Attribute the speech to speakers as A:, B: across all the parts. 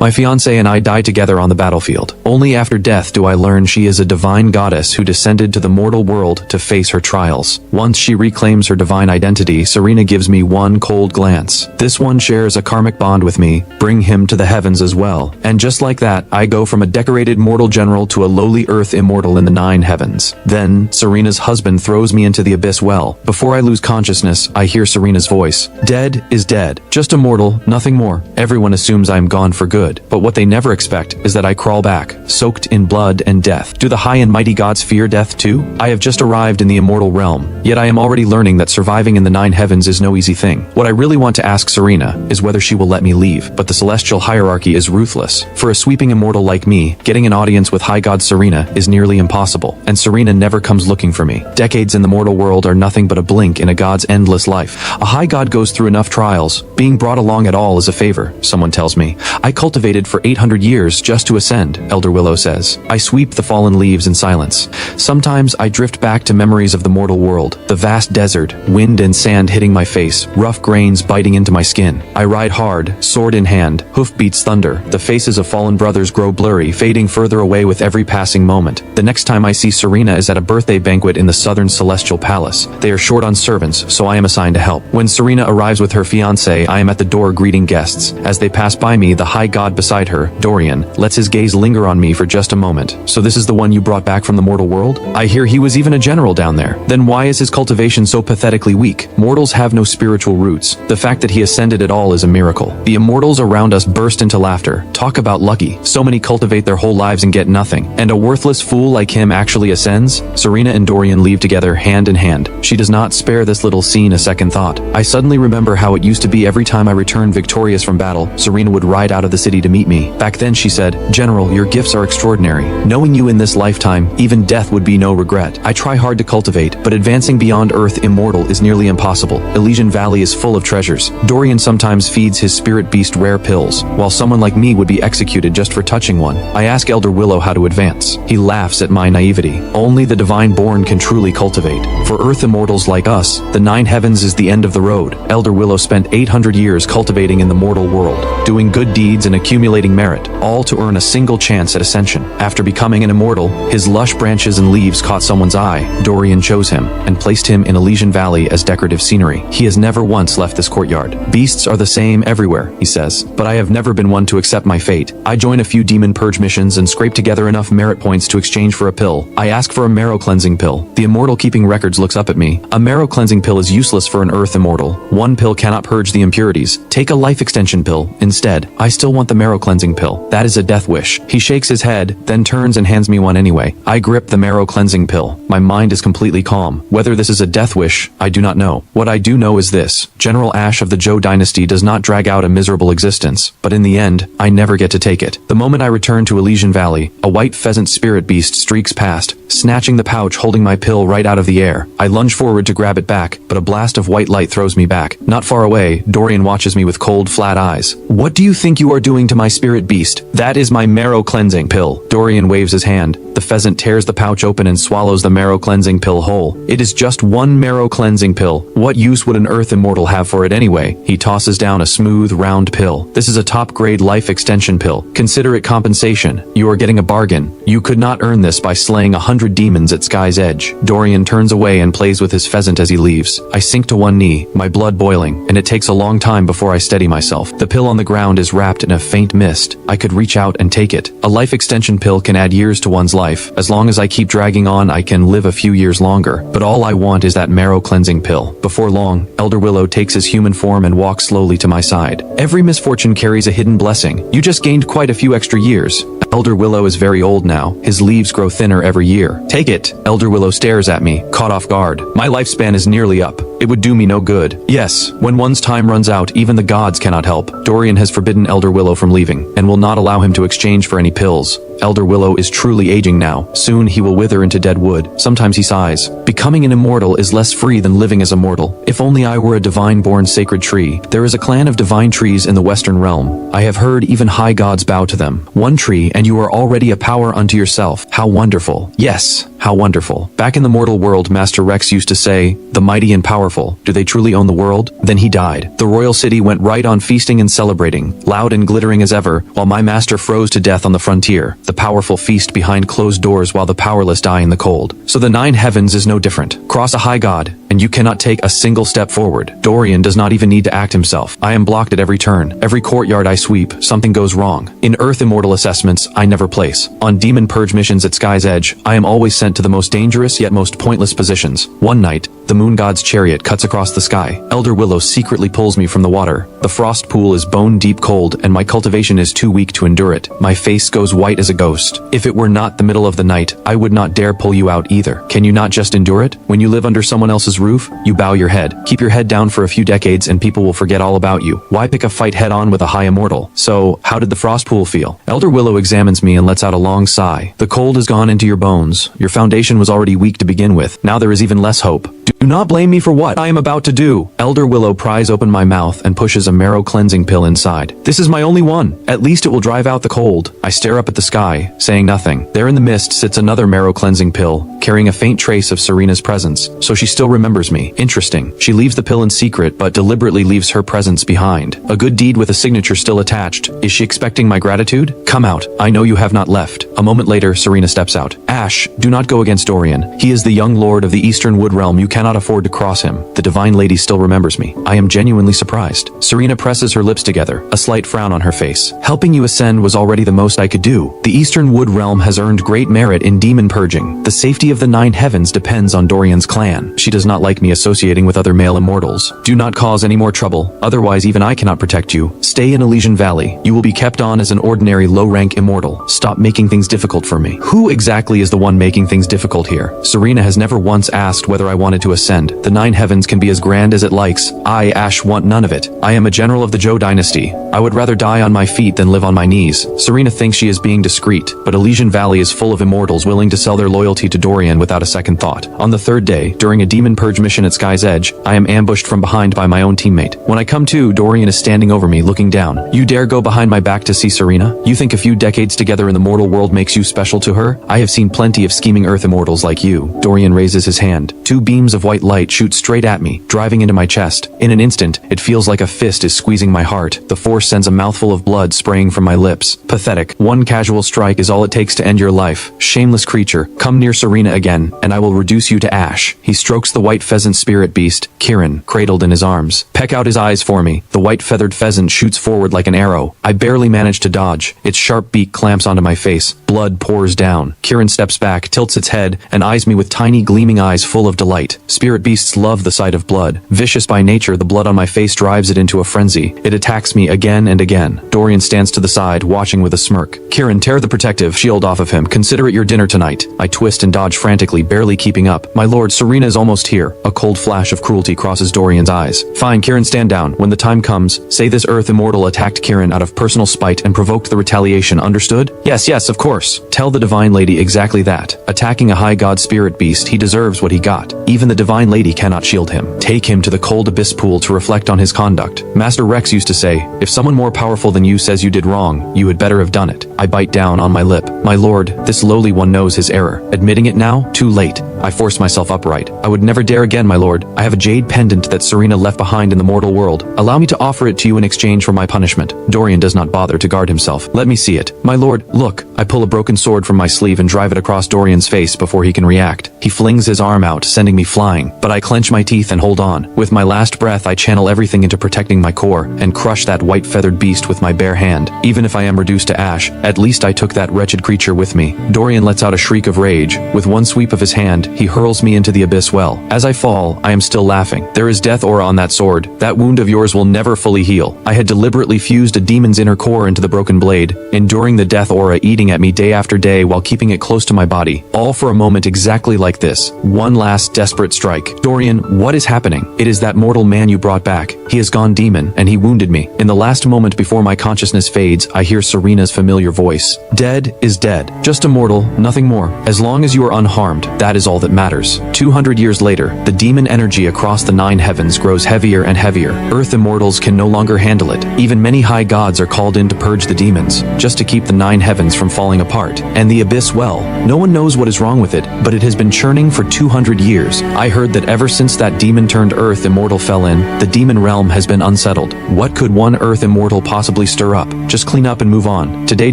A: My fiancé and I die together on the battlefield. Only after death do I learn she is a divine goddess who descended to the mortal world to face her trials. Once she reclaims her divine identity, Serena gives me one cold glance. This one shares a karmic bond with me, bring him to the heavens as well. And just like that, I go from a decorated mortal general to a lowly earth immortal in the 9 heavens. Then, Serena's husband throws me into the abyss well. Before I lose consciousness, I hear Serena's voice. Dead is dead. Just a mortal, nothing more. Everyone assumes I am gone for good, but what they never expect is that I crawl back, soaked in blood and death. Do the high and mighty gods fear death too? I have just arrived in the immortal realm, yet I am already learning that surviving in the 9 heavens is no easy thing. What I really want to ask Serena is whether she will let me leave, but the celestial hierarchy is ruthless. For a sweeping immortal like me, getting an audience with high god Serena is nearly impossible, and Serena never comes looking for me. Decades in the mortal world are nothing but a blink in a god's endless life. A high god goes through enough trials. Being brought along at all is a favor, someone tells me. I cultivated for 800 years just to ascend, Elder Willow says. I sweep the fallen leaves in silence. Sometimes I drift back to memories of the mortal world, the vast desert, wind and sand hitting my face, rough grains biting into my skin. I ride hard, sword in hand, hoof beats thunder. The faces of fallen brothers grow blurry, fading further away with every passing moment. The next time I see Serena is at a birthday banquet in the southern celestial palace. They are short on servants, so I am assigned to help. When Serena arrives with her fiancé, I am at the door greeting guests. As they pass by me, the high god beside her, Dorian, lets his gaze linger on me for just a moment. So this is the one you brought back from the mortal world? I hear he was even a general down there. Then why is his cultivation so pathetically weak? Mortals have no spiritual roots. The fact that he ascended at all is a miracle. The immortals around us burst into laughter. Talk about lucky. So many cultivate their whole lives and get nothing. And a worthless fool like him actually ascends? Serena and Dorian leave together hand in hand. She does not spare this little scene a second thought. I suddenly remember how it used to be every time I returned victorious from battle, Serena would ride out of the city to meet me. Back then she said, "General, your gifts are extraordinary. Knowing you in this lifetime, even death would be no regret. I try hard to cultivate, but advancing beyond Earth immortal is nearly impossible. Elysian Valley is full of treasures. Dorian sometimes feeds his spirit beast rare pills, while someone like me would be executed just for touching one. I ask Elder Willow how to advance. He laughs at my naivety. Only the divine born can truly cultivate. For Earth immortals like us, the 9 heavens is the end of the road. Elder Willow spent 800 years cultivating in the mortal world, doing good deeds and accumulating merit, all to earn a single chance at ascension. After becoming an immortal, his lush branches and leaves caught someone's eye. Dorian chose him and placed him in Elysian Valley as decorative scenery. He has never once left this courtyard. Beasts are the same everywhere, he says, but I have never been one to accept my fate. I join a few demon purge missions and scrape together enough merit points to exchange for a pill. I ask for a marrow cleansing pill. The immortal keeping records looks up at me. A marrow cleansing pill is useless for an earth immortal. One pill cannot purge the impurities. Take a life extension pill instead. I still want the marrow cleansing pill. That is a death wish. He shakes his head, then turns and hands me one anyway. I grip the marrow cleansing pill. My mind is completely calm. Whether this is a death wish, I do not know. What I do know is this: General Ash of the Zhou dynasty does not drag out a miserable existence, but in the end, I never get to take it. The moment I return to Elysian Valley, a white pheasant spirit beast streaks past, snatching the pouch holding my pill right out of the air. I lunge forward to grab it back, but a blast of white light throws me back. Not far away, Dorian watches me with cold, flat eyes. What do you think you are doing to my spirit beast? That is my marrow cleansing pill. Dorian waves his hand. The pheasant tears the pouch open and swallows the marrow cleansing pill whole. It is just one marrow cleansing pill. What use would an earth immortal have for it anyway? He tosses down a smooth, round pill. This is a top-grade life extension pill. Consider it compensation. You are getting a bargain. You could not earn this by slaying 100 demons at Sky's Edge. Dorian turns away and plays with his pheasant as he leaves. I sink to one knee, my blood boiling, and it takes a long time before I steady myself. The pill on the ground is wrapped in a faint mist. I could reach out and take it. A life extension pill can add years to one's life. As long as I keep dragging on, I can live a few years longer. But all I want is that marrow cleansing pill. Before long, Elder Willow takes his human form and walks slowly to my side. Every misfortune carries a hidden blessing. You just gained quite a few extra years. Elder Willow is very old now. His leaves grow thinner every year. Take it. Elder Willow stares at me, caught off guard. My lifespan is nearly up. It would do me no good. Yes, when one's time runs out, even the gods cannot help. Dorian has forbidden Elder Willow from leaving, and will not allow him to exchange for any pills. Elder Willow is truly aging now. Soon he will wither into dead wood. Sometimes he sighs. Becoming an immortal is less free than living as a mortal. If only I were a divine-born sacred tree. There is a clan of divine trees in the Western realm. I have heard even high gods bow to them. One tree and you are already a power unto yourself. How wonderful. Yes, How wonderful. Back in the mortal world, Master Rex used to say, "The mighty and powerful, do they truly own the world?" Then he died. The royal city went right on feasting and celebrating, loud and glittering as ever, while my master froze to death on the frontier. The powerful feast behind closed doors while the powerless die in the cold. So the 9 heavens is no different. Cross a high god, and you cannot take a single step forward. Dorian does not even need to act himself. I am blocked at every turn. Every courtyard I sweep, something goes wrong. In Earth Immortal assessments, I never place. On demon purge missions at Sky's Edge, I am always sent to the most dangerous yet most pointless positions. One night, the moon god's chariot cuts across the sky. Elder Willow secretly pulls me from the water. The frost pool is bone-deep cold, and my cultivation is too weak to endure it. My face goes white as a ghost. If it were not the middle of the night, I would not dare pull you out either. Can you not just endure it? When you live under someone else's roof, you bow your head. Keep your head down for a few decades and people will forget all about you. Why pick a fight head-on with a high immortal? So, how did the frost pool feel? Elder Willow examines me and lets out a long sigh. The cold has gone into your bones. Your foundation was already weak to begin with. Now there is even less hope. Do not blame me for what I am about to do. Elder Willow pries open my mouth and pushes a marrow cleansing pill inside. This is my only one. At least it will drive out the cold. I stare up at the sky, saying nothing. There in the mist sits another marrow cleansing pill, carrying a faint trace of Serena's presence. So she still remembers me. Interesting. She leaves the pill in secret, but deliberately leaves her presence behind. A good deed with a signature still attached. Is she expecting my gratitude? Come out. I know you have not left. A moment later, Serena steps out. Ash, do not go against Dorian. He is the young lord of the Eastern Wood Realm. You cannot afford to cross him. The divine lady still remembers me. I am genuinely surprised. Serena presses her lips together, a slight frown on her face. Helping you ascend was already the most I could do. The Eastern Wood Realm has earned great merit in demon purging. The safety of the 9 heavens depends on Dorian's clan. She does not like me associating with other male immortals. Do not cause any more trouble, otherwise even I cannot protect you. Stay in Elysian Valley. You will be kept on as an ordinary low-rank immortal. Stop making things difficult for me. Who exactly is the one making things difficult here? Serena has never once asked whether I wanted to ascend. The 9 heavens can be as grand as it likes. I, Ash, want none of it. I am a general of the Zhou dynasty. I would rather die on my feet than live on my knees. Serena thinks she is being discreet, but Elysian Valley is full of immortals willing to sell their loyalty to Dorian without a second thought. On the 3rd day, during a demon purge mission at Sky's Edge, I am ambushed from behind by my own teammate. When I come to, Dorian is standing over me, looking down. You dare go behind my back to see Serena? You think a few decades together in the mortal world makes you special to her? I have seen plenty of scheming Earth immortals like you. Dorian raises his hand. 2 beams of white light shoot straight at me, driving into my chest. In an instant, it feels like a fist is squeezing my heart. The force sends a mouthful of blood spraying from my lips. Pathetic. One casual strike is all it takes to end your life. Shameless creature, come near Serena again, and I will reduce you to ash. He strokes the white pheasant spirit beast, Kirin, cradled in his arms. Peck out his eyes for me. The white feathered pheasant shoots forward like an arrow. I barely manage to dodge. Its sharp beak clamps onto my face. Blood pours down. Kirin steps back, tilts its head, and eyes me with tiny gleaming eyes full of delight. Spirit beasts love the sight of blood. Vicious by nature, the blood on my face drives it into a frenzy. It attacks me again and again. Dorian stands to the side, watching with a smirk. Kirin, tear the protective shield off of him. Consider it your dinner tonight. I twist and dodge frantically, barely keeping up. My lord, Serena is almost here. A cold flash of cruelty crosses Dorian's eyes. Fine, Kirin, stand down. When the time comes, say this Earth Immortal attacked Kirin out of personal spite and provoked the retaliation, understood? Yes, of course. Tell the Divine Lady exactly that. Attacking a high god spirit beast, he deserves what he got. Even the Divine Lady cannot shield him. Take him to the cold abyss pool to reflect on his conduct. Master Rex used to say, if someone more powerful than you says you did wrong, you had better have done it. I bite down on my lip. My lord, this lowly one knows his error. Admitting it now? Too late. I force myself upright. I would never dare again, my lord. I have a jade pendant that Serena left behind in the mortal world. Allow me to offer it to you in exchange for my punishment. Dorian does not bother to guard himself. Let me see it. My lord, look. I pull a broken sword from my sleeve and drive it across Dorian's face before he can react. He flings his arm out, sending me flying. But I clench my teeth and hold on. With my last breath, I channel everything into protecting my core and crush that white feathered beast with my bare hand. Even if I am reduced to ash, at least I took that wretched creature with me. Dorian lets out a shriek of rage. With one sweep of his hand, he hurls me into the abyss well. As I fall, I am still laughing. There is death aura on that sword. That wound of yours will never fully heal. I had deliberately fused a demon's inner core into the broken blade, enduring the death aura eating at me day after day while keeping it close to my body. All for a moment exactly like this. One last desperate strike. Dorian, what is happening? It is that mortal man you brought back. He has gone demon, and he wounded me. In the last moment before my consciousness fades, I hear Serena's familiar voice. Dead is dead. Just a mortal, nothing more. As long as you are unharmed, that is all all that matters. 200 years later, the demon energy across the 9 heavens grows heavier and heavier. Earth immortals can no longer handle it. Even many high gods are called in to purge the demons, just to keep the 9 heavens from falling apart. And the abyss well, no one knows what is wrong with it, but it has been churning for 200 years. I heard that ever since that demon turned Earth immortal fell in, the demon realm has been unsettled. What could one Earth immortal possibly stir up? Just clean up and move on. Today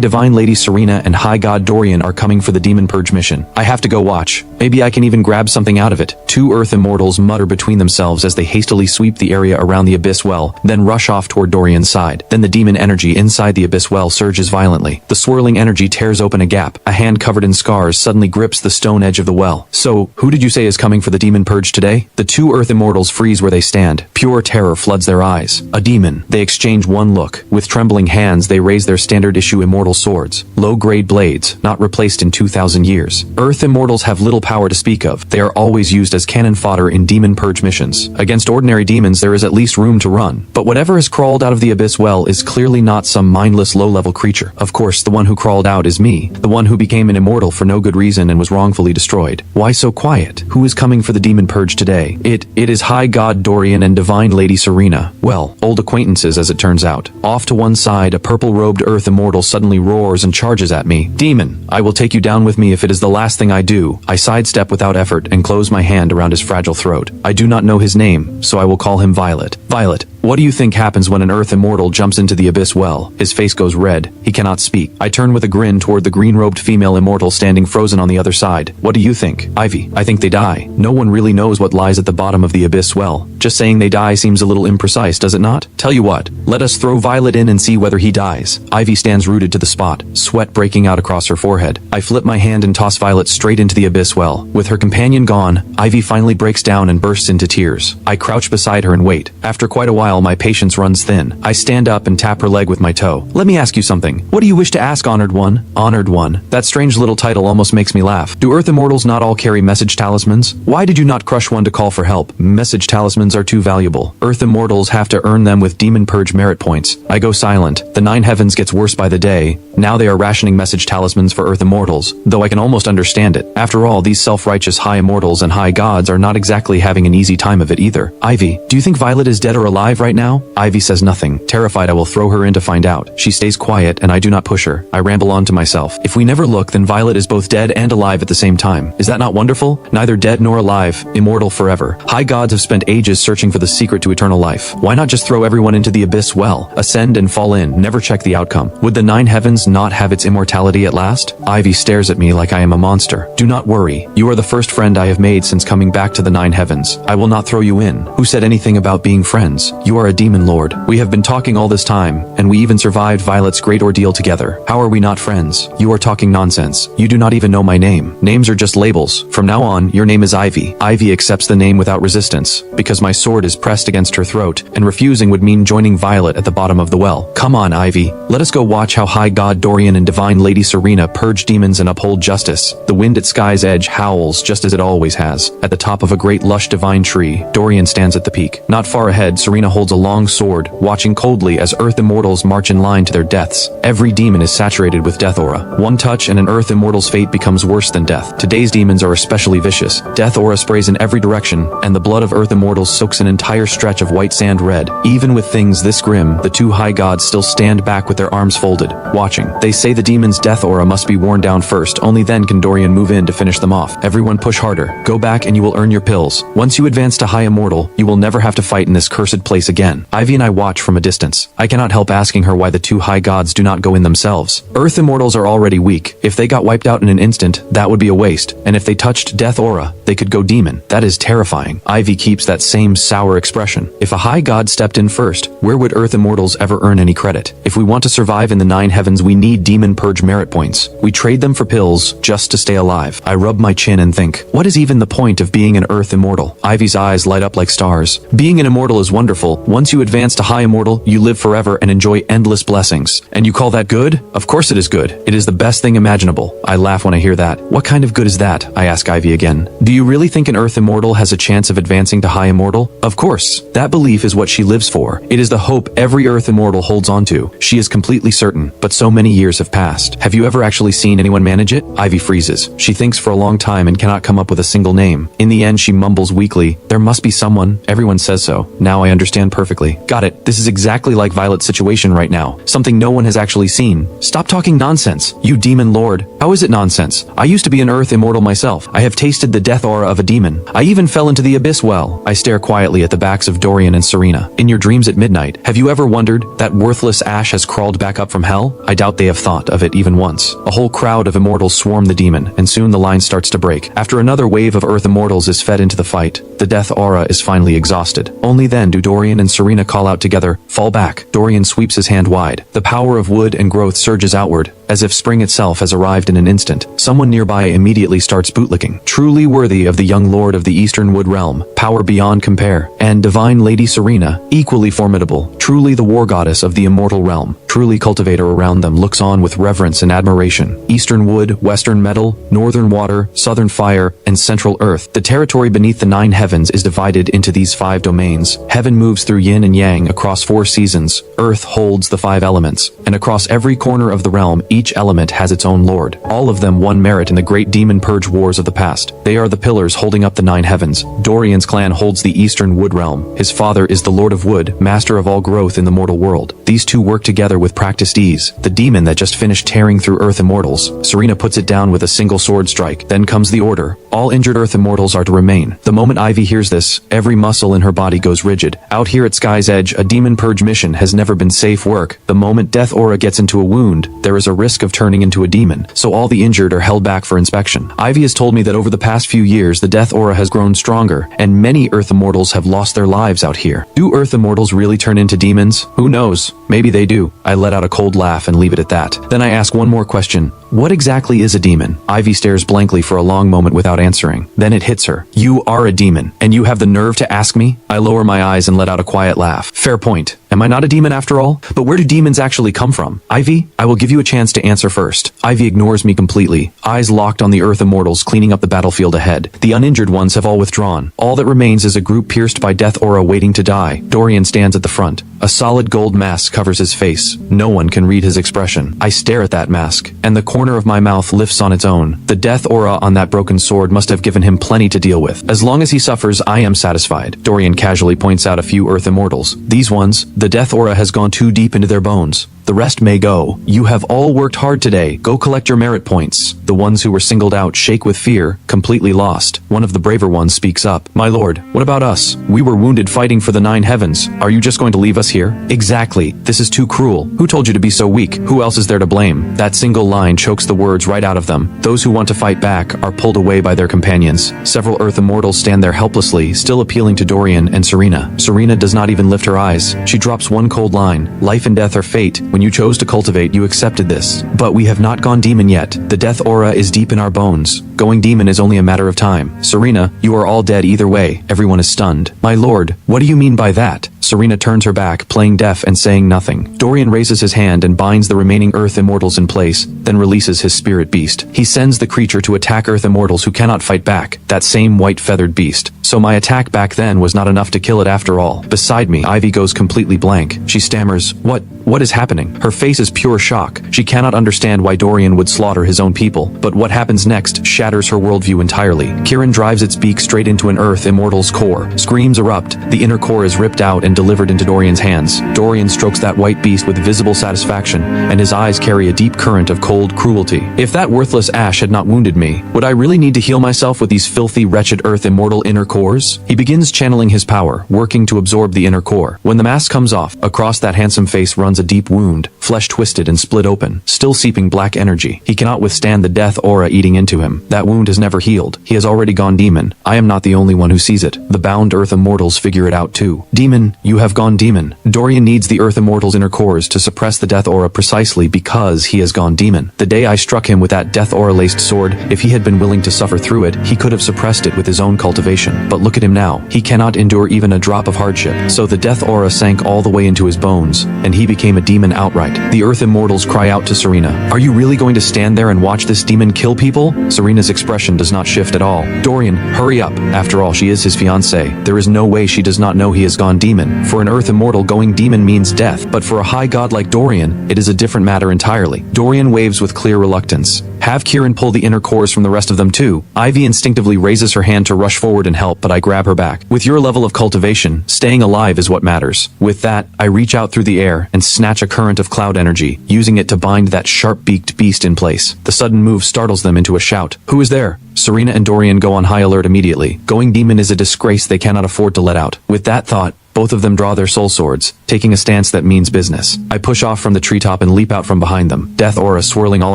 A: Divine Lady Serena and High God Dorian are coming for the demon purge mission. I have to go watch. Maybe I can even grab something out of it. 2 Earth immortals mutter between themselves as they hastily sweep the area around the abyss well, then rush off toward Dorian's side. Then the demon energy inside the abyss well surges violently. The swirling energy tears open a gap. A hand covered in scars suddenly grips the stone edge of the well. So, who did you say is coming for the demon purge today? The 2 Earth immortals freeze where they stand. Pure terror floods their eyes. A demon. They exchange one look. With trembling hands they raise their standard issue immortal swords. Low-grade blades, not replaced in 2,000 years. Earth immortals have little power to speak of. They are always used as cannon fodder in demon purge missions. Against ordinary demons there is at least room to run. But whatever has crawled out of the abyss well is clearly not some mindless low-level creature. Of course, the one who crawled out is me. The one who became an immortal for no good reason and was wrongfully destroyed. Why so quiet? Who is coming for the demon purge today? It is High God Dorian and Divine Lady Serena. Well, old acquaintances as it turns out. Off to one side, a purple-robed Earth immortal suddenly roars and charges at me. Demon, I will take you down with me if it is the last thing I do. I sidestep without effort and close my hand around his fragile throat. I do not know his name, so I will call him Violet. Violet, what do you think happens when an Earth immortal jumps into the abyss well? His face goes red. He cannot speak. I turn with a grin toward the green-robed female immortal standing frozen on the other side. What do you think? Ivy, I think they die. No one really knows what lies at the bottom of the abyss well. Just saying they die seems a little imprecise, does it not? Tell you what, let us throw Violet in and see whether he dies. Ivy stands rooted to the spot, sweat breaking out across her forehead. I flip my hand and toss Violet straight into the abyss well. With her companion gone, Ivy finally breaks down and bursts into tears. I crouch beside her and wait. After quite a while, my patience runs thin. I stand up and tap her leg with my toe. Let me ask you something. What do you wish to ask, Honored One? Honored One. That strange little title almost makes me laugh. Do Earth immortals not all carry message talismans? Why did you not crush one to call for help? Message talismans are too valuable. Earth immortals have to earn them with demon purge merit points. I go silent. The 9 heavens gets worse by the day. Now they are rationing message talismans for Earth immortals, though I can almost understand it. After all, these self-righteous high immortals and high gods are not exactly having an easy time of it either. Ivy, do you think Violet is dead or alive right now? Ivy says nothing. Terrified I will throw her in to find out. She stays quiet and I do not push her. I ramble on to myself. If we never look, then Violet is both dead and alive at the same time. Is that not wonderful? Neither dead nor alive, immortal forever. High gods have spent ages searching for the secret to eternal life. Why not just throw everyone into the abyss well, ascend and fall in, never check the outcome? Would the 9 heavens not have its immortality at last? Ivy stares at me like I am a monster. Do not worry. You are the first friend I have made since coming back to the 9 heavens. I will not throw you in. Who said anything about being friends? You are a demon lord. We have been talking all this time, and we even survived Violet's great ordeal together. How are we not friends? You are talking nonsense. You do not even know my name. Names are just labels. From now on, your name is Ivy. Ivy accepts the name without resistance, because my sword is pressed against her throat, and refusing would mean joining Violet at the bottom of the well. Come on, Ivy. Let us go watch how High God Dorian and Divine Lady Serena purge demons and uphold justice. The wind at sky's edge howls just as it always has. At the top of a great lush divine tree, Dorian stands at the peak. Not far ahead, Serena holds a long sword, watching coldly as Earth immortals march in line to their deaths. Every demon is saturated with death aura. One touch and an Earth immortal's fate becomes worse than death. Today's demons are especially vicious. Death aura sprays in every direction, and the blood of Earth immortals soaks an entire stretch of white sand red. Even with things this grim, the 2 high gods still stand back with their arms folded, watching. They say the demon's death aura must be worn down first, only then can Dorian move in to finish them off. Everyone push harder. Go back and you will earn your pills. Once you advance to high immortal, you will never have to fight in this cursed place again. Ivy and I watch from a distance. I cannot help asking her why the 2 high gods do not go in themselves. Earth immortals are already weak. If they got wiped out in an instant, that would be a waste. And if they touched death aura, they could go demon. That is terrifying. Ivy keeps that same sour expression. If a high god stepped in first, where would Earth immortals ever earn any credit? If we want to survive in the 9 heavens, we need demon purge merit points. We trade them for pills just to stay alive. I rub my chin and think, what is even the point of being an Earth immortal? Ivy's eyes light up like stars. Being an immortal is wonderful. Once you advance to high immortal, you live forever and enjoy endless blessings. And you call that good? Of course it is good. It is the best thing imaginable. I laugh when I hear that. What kind of good is that? I ask Ivy again. Do you really think an Earth immortal has a chance of advancing to high immortal? Of course. That belief is what she lives for. It is the hope every Earth immortal holds on to. She is completely certain. But so many Many years have passed. Have you ever actually seen anyone manage it? Ivy freezes. She thinks for a long time and cannot come up with a single name. In the end, she mumbles weakly, "There must be someone. Everyone says so. Now I understand perfectly. Got it. This is exactly like Violet's situation right now. Something no one has actually seen. Stop talking nonsense, you demon lord. How is it nonsense? I used to be an earth immortal myself. I have tasted the death aura of a demon. I even fell into the abyss well." I stare quietly at the backs of Dorian and Serena. In your dreams at midnight, have you ever wondered that worthless ash has crawled back up from hell? I doubt they have thought of it even once. A whole crowd of immortals swarm the demon, and soon the line starts to break. After another wave of earth immortals is fed into the fight, the death aura is finally exhausted. Only then do Dorian and Serena call out together, "Fall back." Dorian sweeps his hand wide. The power of wood and growth surges outward, as if spring itself has arrived in an instant. Someone nearby immediately starts bootlicking. Truly worthy of the young lord of the Eastern Wood Realm, power beyond compare. And divine Lady Serena, equally formidable, truly the war goddess of the immortal realm. Truly cultivator around them looks on with reverence and admiration. Eastern wood, western metal, northern water, southern fire, and central earth. The territory beneath the 9 heavens is divided into these 5 domains. Heaven moves through yin and yang across 4 seasons. Earth holds the 5 elements. And across every corner of the realm, each element has its own lord. All of them won merit in the great demon purge wars of the past. They are the pillars holding up the 9 heavens. Dorian's clan holds the Eastern Wood Realm. His father is the Lord of Wood, master of all growth in the mortal world. These two work together with practiced ease. The demon that just finished tearing through Earth Immortals, Serena puts it down with a single sword strike. Then comes the order. All injured Earth Immortals are to remain. The moment Ivy hears this, every muscle in her body goes rigid. Out here at Sky's Edge, a demon purge mission has never been safe work. The moment death aura gets into a wound, there is a risk of turning into a demon, so all the injured are held back for inspection. Ivy has told me that over the past few years, the death aura has grown stronger, and many Earth Immortals have lost their lives out here. Do Earth Immortals really turn into demons? Who knows? Maybe they do. I let out a cold laugh and leave it at that. Then I ask one more question. What exactly is a demon? Ivy stares blankly for a long moment without answering. Then it hits her. You are a demon, and you have the nerve to ask me? I lower my eyes and let out a quiet laugh. Fair point. Am I not a demon after all? But where do demons actually come from? Ivy, I will give you a chance to answer first. Ivy ignores me completely, eyes locked on the Earth Immortals cleaning up the battlefield ahead. The uninjured ones have all withdrawn. All that remains is a group pierced by death aura waiting to die. Dorian stands at the front. A solid gold mask covers his face. No one can read his expression. I stare at that mask, and the corner of my mouth lifts on its own. The death aura on that broken sword must have given him plenty to deal with. As long as he suffers, I am satisfied. Dorian casually points out a few Earth Immortals. These ones, the death aura has gone too deep into their bones. The rest may go. You have all worked hard today. Go collect your merit points. The ones who were singled out shake with fear, completely lost. One of the braver ones speaks up. My lord, what about us? We were wounded fighting for the 9 heavens. Are you just going to leave us here? Exactly. This is too cruel. Who told you to be so weak? Who else is there to blame? That single line chokes the words right out of them. Those who want to fight back are pulled away by their companions. Several Earth Immortals stand there helplessly, still appealing to Dorian and Serena. Serena does not even lift her eyes. She drops one cold line. Life and death are fate. When you chose to cultivate, you accepted this. But we have not gone demon yet. The death aura is deep in our bones. Going demon is only a matter of time. Serena, you are all dead either way. Everyone is stunned. My lord, what do you mean by that? Serena turns her back, playing deaf and saying nothing. Dorian raises his hand and binds the remaining Earth Immortals in place, then releases his spirit beast. He sends the creature to attack Earth Immortals who cannot fight back, that same white-feathered beast. So my attack back then was not enough to kill it after all. Beside me, Ivy goes completely blank. She stammers, What is happening? Her face is pure shock. She cannot understand why Dorian would slaughter his own people, but what happens next shatters her worldview entirely. Kirin drives its beak straight into an Earth Immortal's core. Screams erupt. The inner core is ripped out and delivered into Dorian's hands. Dorian strokes that white beast with visible satisfaction, and his eyes carry a deep current of cold cruelty. If that worthless ash had not wounded me, would I really need to heal myself with these filthy, wretched Earth Immortal inner cores? He begins channeling his power, working to absorb the inner core. When the mask comes off, across that handsome face runs a deep wound, flesh twisted and split open, still seeping black energy. He cannot withstand the death aura eating into him. That wound has never healed. He has already gone demon. I am not the only one who sees it. The bound Earth Immortals figure it out too. Demon, you have gone demon. Dorian needs the Earth Immortals' inner cores to suppress the death aura precisely because he has gone demon. The day I struck him with that death aura-laced sword, if he had been willing to suffer through it, he could have suppressed it with his own cultivation. But look at him now. He cannot endure even a drop of hardship. So the death aura sank all the way into his bones, and he became a demon outright. The Earth Immortals cry out to Serena. Are you really going to stand there and watch this demon kill people? Serena's expression does not shift at all. Dorian, hurry up. After all, she is his fiancée. There is no way she does not know he has gone demon. demon. For an earth immortal, going demon means death, but for a high god like Dorian, it is a different matter entirely. Dorian waves with clear reluctance. Have Kieran pull the inner cores from the rest of them too. Ivy instinctively raises her hand to rush forward and help, but I grab her back. With your level of cultivation, staying alive is what matters. With that, I reach out through the air and snatch a current of cloud energy, using it to bind that sharp-beaked beast in place. The sudden move startles them into a shout. Who is there? Serena and Dorian go on high alert immediately. Going demon is a disgrace they cannot afford to let out. With that thought, both of them draw their soul swords, taking a stance that means business. I push off from the treetop and leap out from behind them, death aura swirling all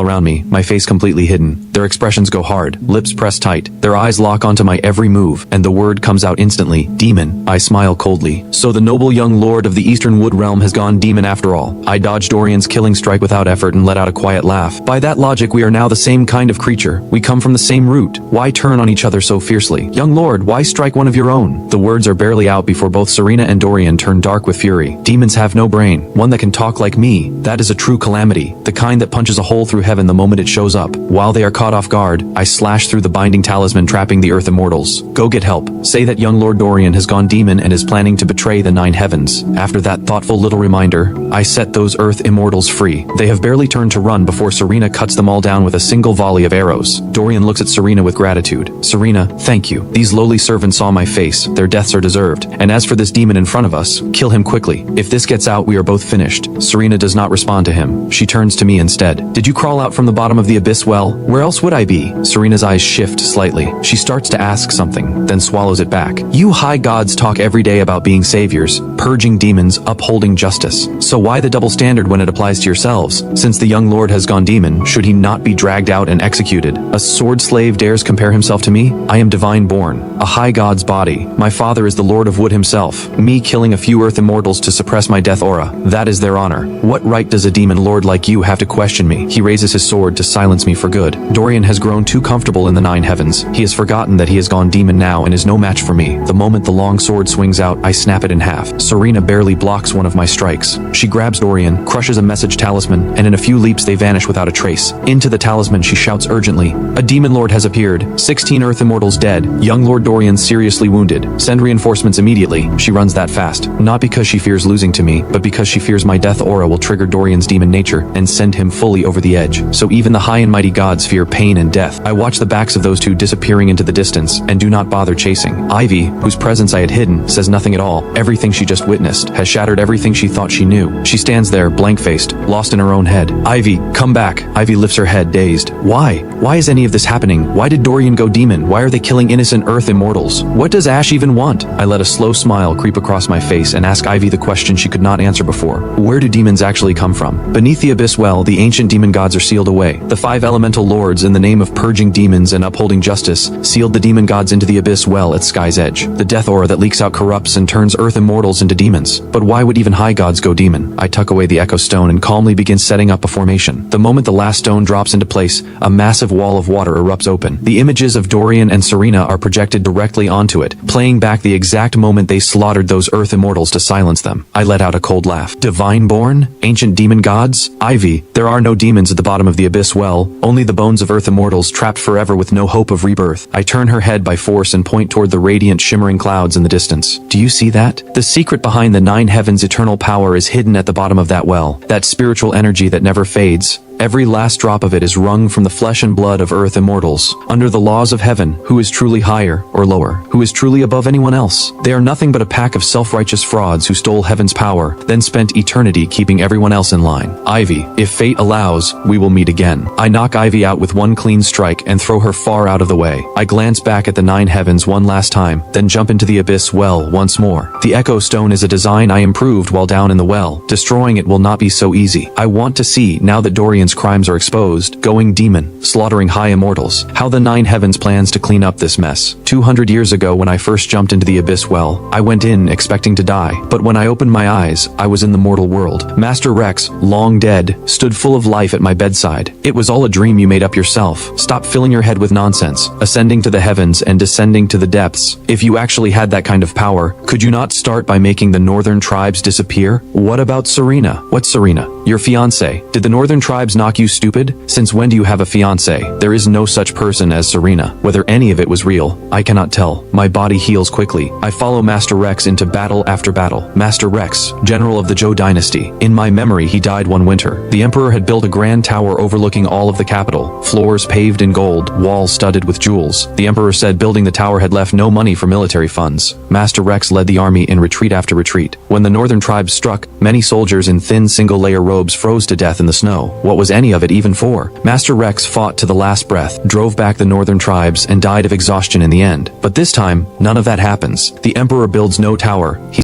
A: around me, my face completely hidden. Their expressions go hard, lips pressed tight, their eyes lock onto my every move, and the word comes out instantly, demon. I smile coldly. So the noble young lord of the Eastern Wood Realm has gone demon after all. I dodge Dorian's killing strike without effort and let out a quiet laugh. By that logic, we are now the same kind of creature. We come from the same root. Why turn on each other so fiercely? Young lord, why strike one of your own? The words are barely out before both Serena and Dorian turn dark with fury. Demons have no brain. One that can talk like me. That is a true calamity. The kind that punches a hole through heaven the moment it shows up. While they are caught off guard, I slash through the binding talisman trapping the earth immortals. Go get help. Say that young Lord Dorian has gone demon and is planning to betray the 9 heavens. After that thoughtful little reminder, I set those earth immortals free. They have barely turned to run before Serena cuts them all down with a single volley of arrows. Dorian looks at Serena with gratitude. Serena, thank you. These lowly servants saw my face. Their deaths are deserved. And as for this demon in front of us, kill him quickly. If this gets out, we are both finished. Serena does not respond to him. She turns to me instead. Did you crawl out from the bottom of the abyss well? Where else would I be? Serena's eyes shift slightly. She starts to ask something, then swallows it back. You high gods talk every day about being saviors, purging demons, upholding justice. So why the double standard when it applies to yourselves? Since the young lord has gone demon, should he not be dragged out and executed? A sword slave dares compare himself to me? I am divine born, a high god's body. My father is the lord of wood himself. Me killing a few earth immortals to suppress my death aura. That is their honor. What right does a demon lord like you have to question me? He raises his sword to silence me for good. Dorian has grown too comfortable in the 9 heavens. He has forgotten that he has gone demon now and is no match for me. The moment the long sword swings out, I snap it in half. Serena barely blocks one of my strikes. She grabs Dorian, crushes a message talisman, and in a few leaps they vanish without a trace. Into the talisman she shouts urgently, a demon lord has appeared. 16 earth immortals dead. Young Lord Dorian seriously wounded. Send reinforcements immediately. She runs that fast. Not because she fears losing to me, but because she fears my death aura will trigger Dorian's demon nature and send him fully over the edge. So even the high and mighty gods fear pain and death. I watch the backs of those two disappearing into the distance and do not bother chasing. Ivy, whose presence I had hidden, says nothing at all. Everything she just witnessed has shattered everything she thought she knew. She stands there, blank-faced, lost in her own head. Ivy, come back. Ivy lifts her head, dazed. Why? Why is any of this happening? Why did Dorian go demon? Why are they killing innocent earth immortals? What does Ash even want? I let a slow smile creep across my face and ask Ivy the question she could not answer before. Where do demons actually come from? Beneath the abyss well, the ancient demon gods are sealed away. The 5 elemental lords, in the name of purging demons and upholding justice, sealed the demon gods into the abyss well at Sky's edge. The death aura that leaks out corrupts and turns earth immortals into demons. But why would even high gods go demon? I tuck away the echo stone and calmly begin setting up a formation. The moment the last stone drops into place, a massive wall of water erupts open. The images of Dorian and Serena are projected directly onto it, playing back the exact moment they slaughtered those earth immortals to silence them. I let out a cold laugh. Divine born? Ancient demon gods? Ivy, there are no demons at the bottom of the abyss well, only the bones of earth immortals trapped forever with no hope of rebirth. I turn her head by force and point toward the radiant shimmering clouds in the distance. Do you see that? The secret behind the 9 heavens' eternal power is hidden at the bottom of that well. That spiritual energy that never fades. Every last drop of it is wrung from the flesh and blood of earth immortals. Under the laws of heaven, who is truly higher or lower? Who is truly above anyone else? They are nothing but a pack of self-righteous frauds who stole heaven's power, then spent eternity keeping everyone else in line. Ivy, if fate allows, we will meet again. I knock Ivy out with one clean strike and throw her far out of the way. I glance back at the 9 heavens one last time, then jump into the abyss well once more. The echo stone is a design I improved while down in the well. Destroying it will not be so easy. I want to see, now that Dorian's crimes are exposed, going demon, slaughtering high immortals, how the 9 heavens plans to clean up this mess. 200 years ago when I first jumped into the abyss well, I went in expecting to die, but when I opened my eyes, I was in the mortal world. Master Rex, long dead, stood full of life at my bedside. It was all a dream you made up yourself. Stop filling your head with nonsense, ascending to the heavens and descending to the depths. If you actually had that kind of power, could you not start by making the northern tribes disappear? What about Serena? What's Serena? Your fiancé. Did the northern tribes knock you stupid? Since when do you have a fiancé? There is no such person as Serena. Whether any of it was real, I cannot tell. My body heals quickly. I follow Master Rex into battle after battle. Master Rex, general of the Zhou dynasty. In my memory, he died one winter. The emperor had built a grand tower overlooking all of the capital. Floors paved in gold, walls studded with jewels. The emperor said building the tower had left no money for military funds. Master Rex led the army in retreat after retreat. When the northern tribes struck, many soldiers in thin single-layer robes froze to death in the snow. What was any of it even for? Master Rex fought to the last breath, drove back the northern tribes, and died of exhaustion in the end. But this time, none of that happens. The emperor builds no tower. He